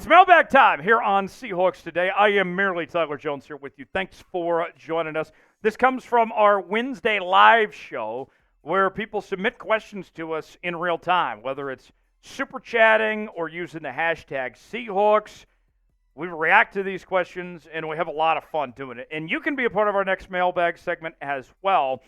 mailbag time here on Seahawks Today. I am merely Tyler Jones here with you. Thanks for joining us. This comes from our Wednesday live show where people submit questions to us in real time, whether it's super chatting or using the hashtag Seahawks. We react to these questions, and we have a lot of fun doing it. And you can be a part of our next mailbag segment as well.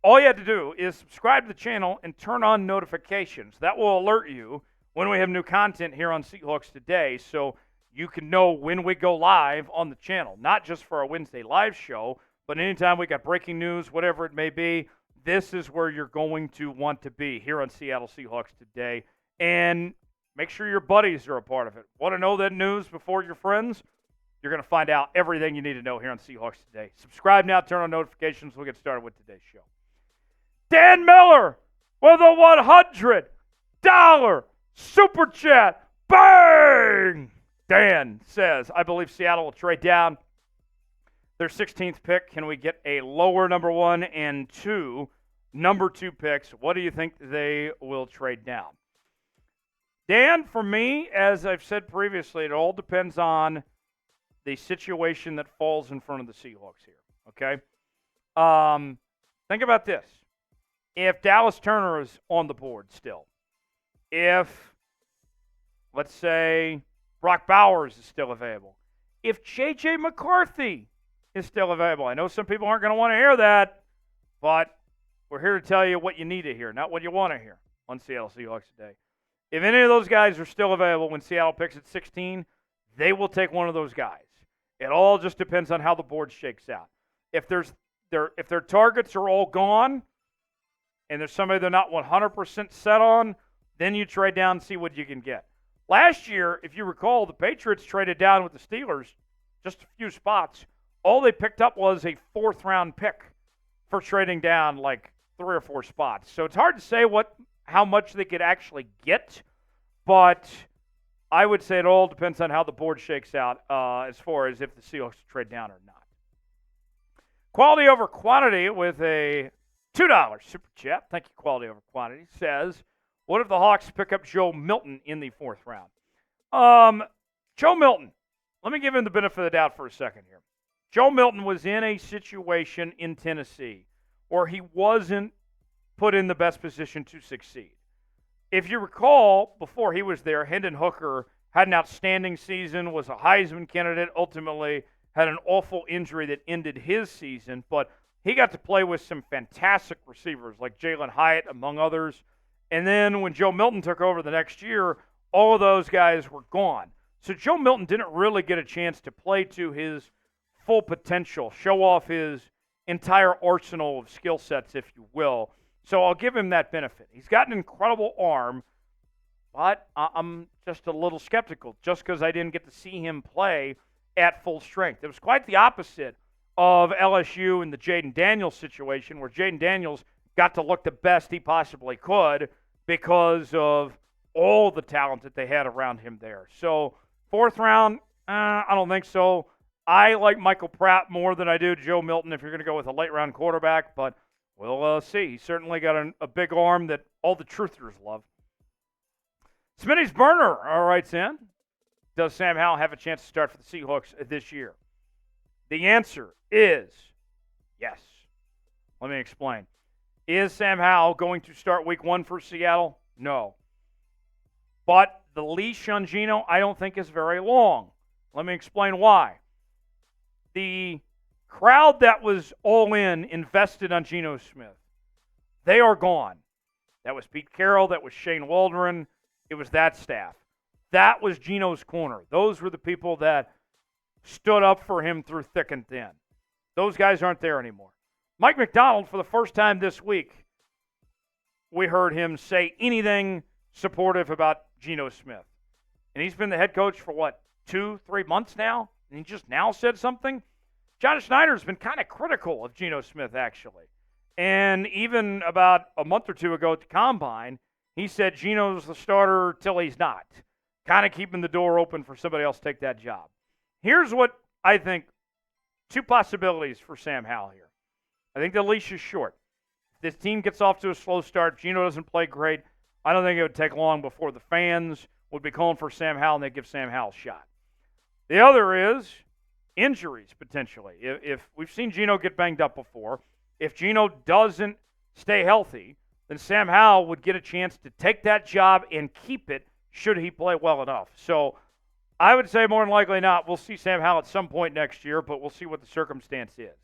All you have to do is subscribe to the channel and turn on notifications. That will alert you when we have new content here on Seahawks Today, so you can know when we go live on the channel, not just for our Wednesday live show, but anytime we got breaking news, whatever it may be, this is where you're going to want to be here on Seattle Seahawks Today. And make sure your buddies are a part of it. Want to know that news before your friends? You're going to find out everything you need to know here on Seahawks Today. Subscribe now, turn on notifications. We'll get started with today's show. Dan Miller with a $100 super chat. Bang! Dan says, I believe Seattle will trade down their 16th pick. Can we get a lower number 1 and 2 number 2 picks? What do you think they will trade down? Dan, for me, as I've said previously, it all depends on the situation that falls in front of the Seahawks here, okay? Think about this. If Dallas Turner is on the board still, if, let's say, Brock Bowers is still available, if J.J. McCarthy is still available, I know some people aren't going to want to hear that, but we're here to tell you what you need to hear, not what you want to hear on Seattle Seahawks Today. If any of those guys are still available when Seattle picks at 16, they will take one of those guys. It all just depends on how the board shakes out. If their targets are all gone and there's somebody they're not 100% set on, then you trade down and see what you can get. Last year, if you recall, the Patriots traded down with the Steelers just a few spots. All they picked up was a 4th-round pick for trading down like 3 or 4 spots. So it's hard to say how much they could actually get, but I would say it all depends on how the board shakes out as far as if the Seahawks trade down or not. Quality over quantity with a $2 super chat. Thank you, Quality over quantity. Says, what if the Hawks pick up Joe Milton in the 4th round? Joe Milton, let me give him the benefit of the doubt for a second here. Joe Milton was in a situation in Tennessee where he wasn't put in the best position to succeed. If you recall, before he was there, Hendon Hooker had an outstanding season, was a Heisman candidate, ultimately had an awful injury that ended his season, but he got to play with some fantastic receivers like Jalen Hyatt, among others. And then when Joe Milton took over the next year, all of those guys were gone. So Joe Milton didn't really get a chance to play to his full potential, show off his entire arsenal of skill sets, if you will. So I'll give him that benefit. He's got an incredible arm, but I'm just a little skeptical just because I didn't get to see him play at full strength. It was quite the opposite of LSU and the Jaden Daniels situation, where Jaden Daniels got to look the best he possibly could because of all the talent that they had around him there. So 4th round, I don't think so. I like Michael Pratt more than I do Joe Milton if you're going to go with a late-round quarterback, but we'll see. He's certainly got a big arm that all the truthers love. Smitty's Burner, all right, Sam. Does Sam Howell have a chance to start for the Seahawks this year? The answer is yes. Let me explain. Is Sam Howell going to start week 1 for Seattle? No. But the leash on Geno, I don't think is very long. Let me explain why. The crowd that was all in, invested on Geno Smith, they are gone. That was Pete Carroll. That was Shane Waldron. It was that staff. That was Geno's corner. Those were the people that stood up for him through thick and thin. Those guys aren't there anymore. Mike McDonald, for the first time this week, we heard him say anything supportive about Geno Smith. And he's been the head coach for, 2-3 months now? And he just now said something? John Schneider's been kind of critical of Geno Smith, actually. And even about a month or two ago at the Combine, he said Geno's the starter till he's not. Kind of keeping the door open for somebody else to take that job. Here's what I think, 2 possibilities for Sam Howell here. I think the leash is short. If this team gets off to a slow start, Geno doesn't play great, I don't think it would take long before the fans would be calling for Sam Howell, and they give Sam Howell a shot. The other is injuries, potentially. If we've seen Geno get banged up before, if Geno doesn't stay healthy, then Sam Howell would get a chance to take that job and keep it should he play well enough. So I would say more than likely not. We'll see Sam Howell at some point next year, but we'll see what the circumstance is.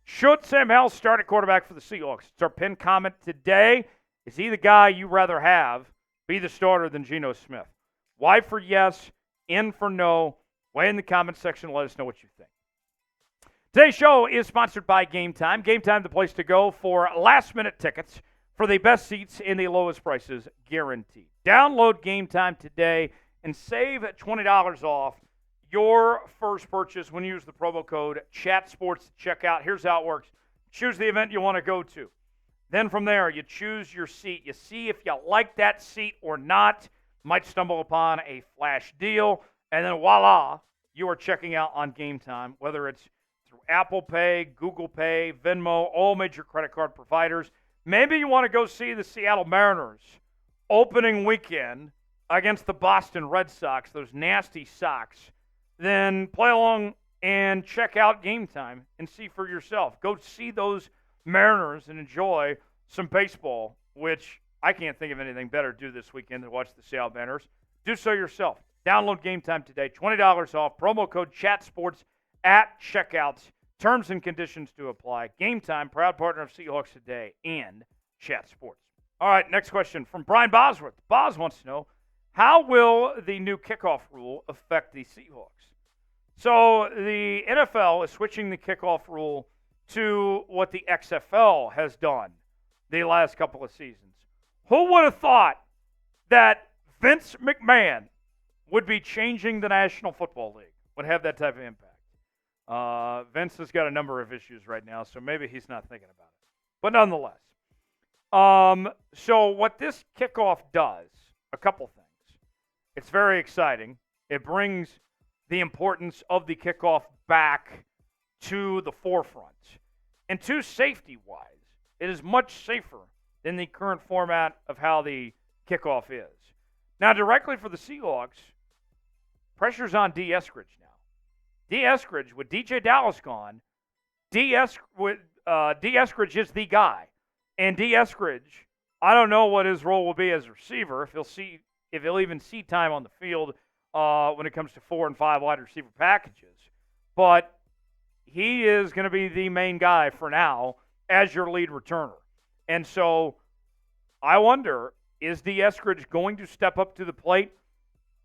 Should Sam Howell start at quarterback for the Seahawks? It's our pinned comment today. Is he the guy you rather have be the starter than Geno Smith? Y for yes, N for no. Weigh in the comment section. Let us know what you think. Today's show is sponsored by Game Time. Game Time, the place to go for last-minute tickets for the best seats and the lowest prices guaranteed. Download Game Time today and save $20 off your first purchase when you use the promo code ChatSports to check out. Here's how it works. Choose the event you want to go to. Then from there, you choose your seat. You see if you like that seat or not. Might stumble upon a flash deal. And then voila, you are checking out on Game Time, whether it's through Apple Pay, Google Pay, Venmo, all major credit card providers. Maybe you want to go see the Seattle Mariners opening weekend against the Boston Red Sox, those nasty Sox. Then play along and check out Game Time and see for yourself. Go see those Mariners and enjoy some baseball, which I can't think of anything better to do this weekend than watch the Seattle Mariners. Do so yourself. Download Game Time today. $20 off. Promo code ChatSports at checkout. Terms and conditions to apply. Game Time, proud partner of Seahawks Today and Chat Sports. All right, next question from Brian Bosworth. Boz wants to know, how will the new kickoff rule affect the Seahawks? So the NFL is switching the kickoff rule to what the XFL has done the last couple of seasons. Who would have thought that Vince McMahon would be changing the National Football League, would have that type of impact? Vince has got a number of issues right now, so maybe he's not thinking about it. But nonetheless. So what this kickoff does, a couple things. It's very exciting. It brings the importance of the kickoff back to the forefront. And two, safety-wise, it is much safer than the current format of how the kickoff is. Now, directly for the Seahawks, pressure's on Dee Eskridge now. Dee Eskridge, with DJ Dallas gone, Dee Eskridge is the guy. And Dee Eskridge, I don't know what his role will be as a receiver, if he'll even see time on the field when it comes to 4 and 5 wide receiver packages. But he is going to be the main guy for now as your lead returner. And so I wonder, is Dee Eskridge going to step up to the plate?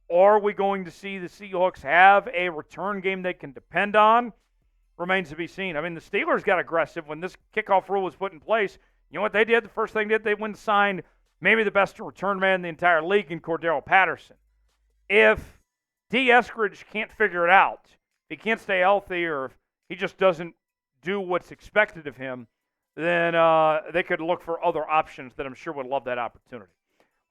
Or are we going to see the Seahawks have a return game they can depend on? Remains to be seen. I mean, the Steelers got aggressive when this kickoff rule was put in place. You know what they did? The first thing they did, they went and signed maybe the best return man in the entire league in Cordero Patterson. If Dee Eskridge can't figure it out, if he can't stay healthy, or if he just doesn't do what's expected of him, then they could look for other options that I'm sure would love that opportunity.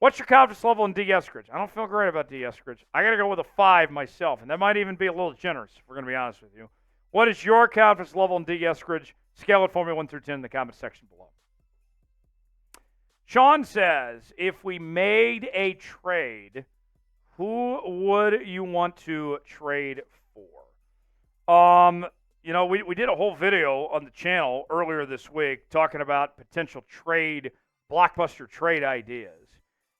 What's your confidence level in Dee Eskridge? I don't feel great about Dee Eskridge. I got to go with a 5 myself, and that might even be a little generous, if we're going to be honest with you. What is your confidence level in Dee Eskridge? Scale it for me 1 through 10 in the comment section below. Sean says, if we made a trade, who would you want to trade for? We did a whole video on the channel earlier this week talking about potential blockbuster trade ideas.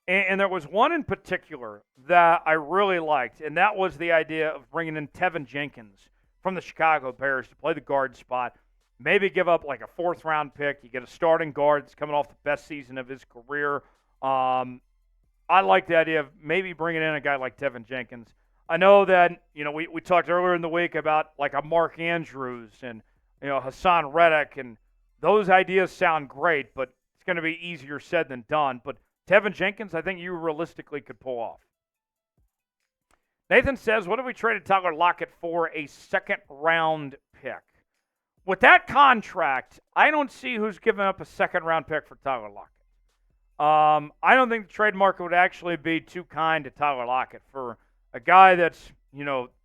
And there was one in particular that I really liked, and that was the idea of bringing in Tevin Jenkins from the Chicago Bears to play the guard spot. Maybe give up like a 4th-round pick. You get a starting guard that's coming off the best season of his career. I like the idea of maybe bringing in a guy like Tevin Jenkins. I know that, we talked earlier in the week about like a Mark Andrews and, Hassan Reddick, and those ideas sound great, but it's going to be easier said than done. But Tevin Jenkins, I think you realistically could pull off. Nathan says, what if we traded Tyler Lockett for a 2nd-round pick? With that contract, I don't see who's giving up a 2nd-round pick for Tyler Lockett. I don't think the trade market would actually be too kind to Tyler Lockett for a guy that's,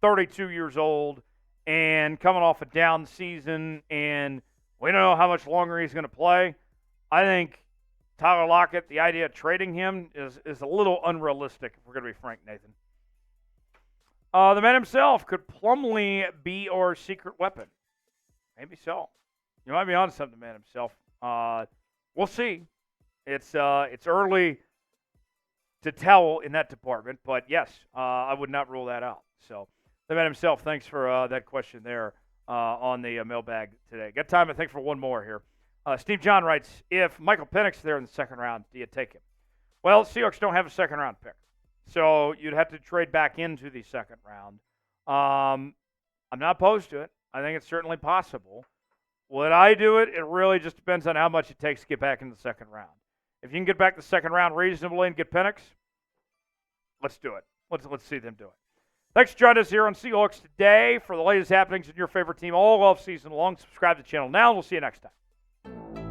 32 years old and coming off a down season, and we don't know how much longer he's going to play. I think Tyler Lockett, the idea of trading him is a little unrealistic, if we're going to be frank, Nathan. The man himself, could Plumlee be our secret weapon? Maybe so. You might be on something, man himself. We'll see. It's early to tell in that department, but yes, I would not rule that out. So, the man himself, thanks for that question there on the mailbag today. Got time, I think, for one more here. Steve John writes, if Michael Penix there in the second round, do you take him? Well, Seahawks don't have a second round pick, so you'd have to trade back into the second round. I'm not opposed to it. I think it's certainly possible. Would I do it? It really just depends on how much it takes to get back in the second round. If you can get back the second round reasonably and get Penix, let's do it. Let's see them do it. Thanks for joining us here on Seahawks Today. For the latest happenings in your favorite team all offseason long, subscribe to the channel now, and we'll see you next time.